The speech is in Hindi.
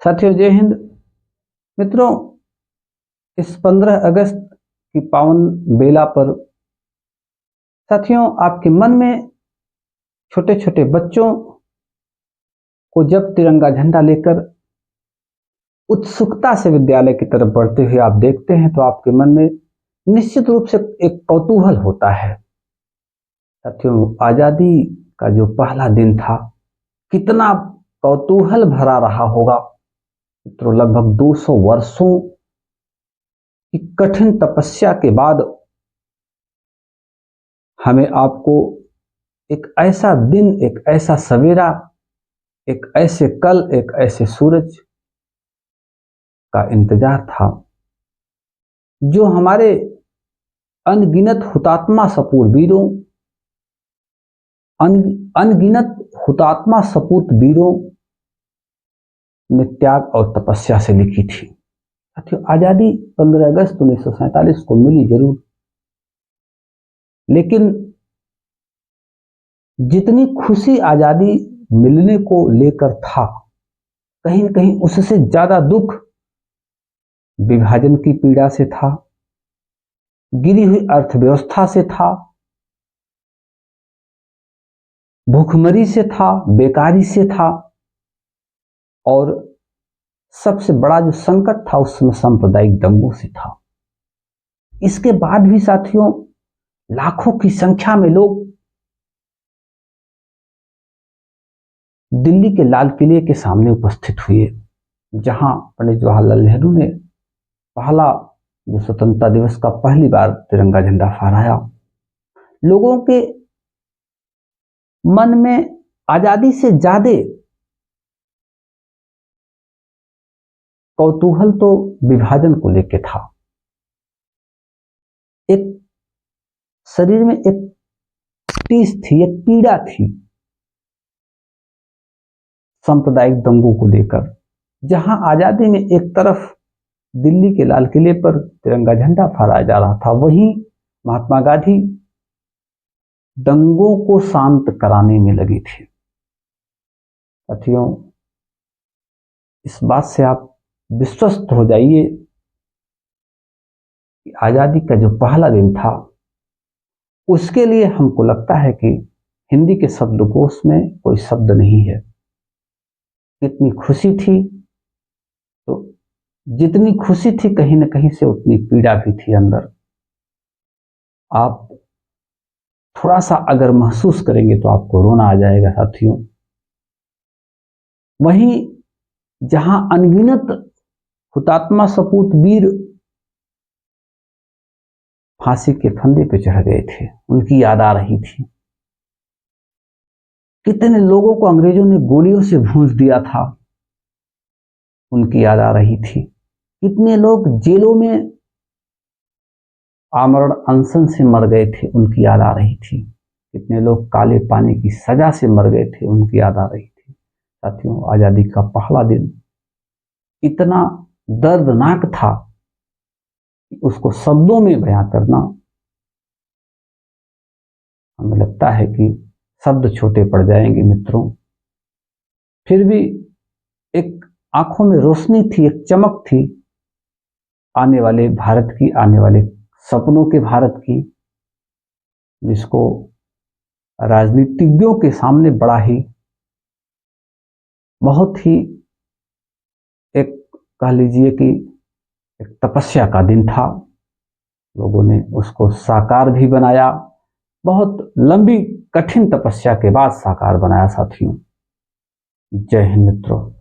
साथियों जय हिंद। मित्रों, इस 15 अगस्त की पावन बेला पर साथियों आपके मन में छोटे छोटे बच्चों को जब तिरंगा झंडा लेकर उत्सुकता से विद्यालय की तरफ बढ़ते हुए आप देखते हैं तो आपके मन में निश्चित रूप से एक कौतूहल होता है। साथियों, आजादी का जो पहला दिन था कितना कौतूहल भरा रहा होगा। तो लगभग 200 वर्षों की कठिन तपस्या के बाद हमें आपको एक ऐसा दिन, एक ऐसा सवेरा, एक ऐसे कल, एक ऐसे सूरज का इंतजार था जो हमारे अनगिनत हुतात्मा सपूत वीरों, अनगिनत हुतात्मा सपूत वीरों ने त्याग और तपस्या से लिखी थी। साथियों, आजादी 15 अगस्त 1947 को मिली जरूर, लेकिन जितनी खुशी आजादी मिलने को लेकर था, कहीं न कहीं उससे ज्यादा दुख विभाजन की पीड़ा से था, गिरी हुई अर्थव्यवस्था से था, भूखमरी से था, बेकारी से था, और सबसे बड़ा जो संकट था उसमें सांप्रदायिक दंगों से था। इसके बाद भी साथियों लाखों की संख्या में लोग दिल्ली के लाल किले के सामने उपस्थित हुए, जहां पंडित जवाहरलाल नेहरू ने पहला जो स्वतंत्रता दिवस का पहली बार तिरंगा झंडा फहराया। लोगों के मन में आजादी से ज्यादा कौतूहल तो विभाजन को लेकर था। एक शरीर में एक टीस थी, एक पीड़ा थी सांप्रदायिक दंगों को लेकर। जहां आजादी में एक तरफ दिल्ली के लाल किले पर तिरंगा झंडा फहराया जा रहा था, वहीं महात्मा गांधी दंगों को शांत कराने में लगे थे। साथियों, इस बात से आप विश्वस्त हो जाइए कि आजादी का जो पहला दिन था उसके लिए हमको लगता है कि हिंदी के शब्दकोश में कोई शब्द नहीं है। इतनी खुशी थी, तो जितनी खुशी थी कहीं न कहीं से उतनी पीड़ा भी थी अंदर। आप थोड़ा सा अगर महसूस करेंगे तो आपको रोना आ जाएगा साथियों। वहीं जहां अनगिनत हुतात्मा सपूत वीर फांसी के फंदे पे चढ़ गए थे, उनकी याद आ रही थी। कितने लोगों को अंग्रेजों ने गोलियों से भूंज दिया था, उनकी याद आ रही थी। कितने लोग जेलों में आमरण अनशन से मर गए थे, उनकी याद आ रही थी। कितने लोग काले पानी की सजा से मर गए थे, उनकी याद आ रही थी। साथियों, आजादी का पहला दिन इतना दर्दनाक था कि उसको शब्दों में बयां करना हमें लगता है कि शब्द छोटे पड़ जाएंगे मित्रों। फिर भी एक आंखों में रोशनी थी, एक चमक थी आने वाले भारत की, आने वाले सपनों के भारत की, जिसको राजनीतिज्ञों के सामने बड़ा ही, बहुत ही एक कह लीजिए कि एक तपस्या का दिन था। लोगों ने उसको साकार भी बनाया, बहुत लंबी कठिन तपस्या के बाद साकार बनाया। साथियों, जय हिंद मित्रों।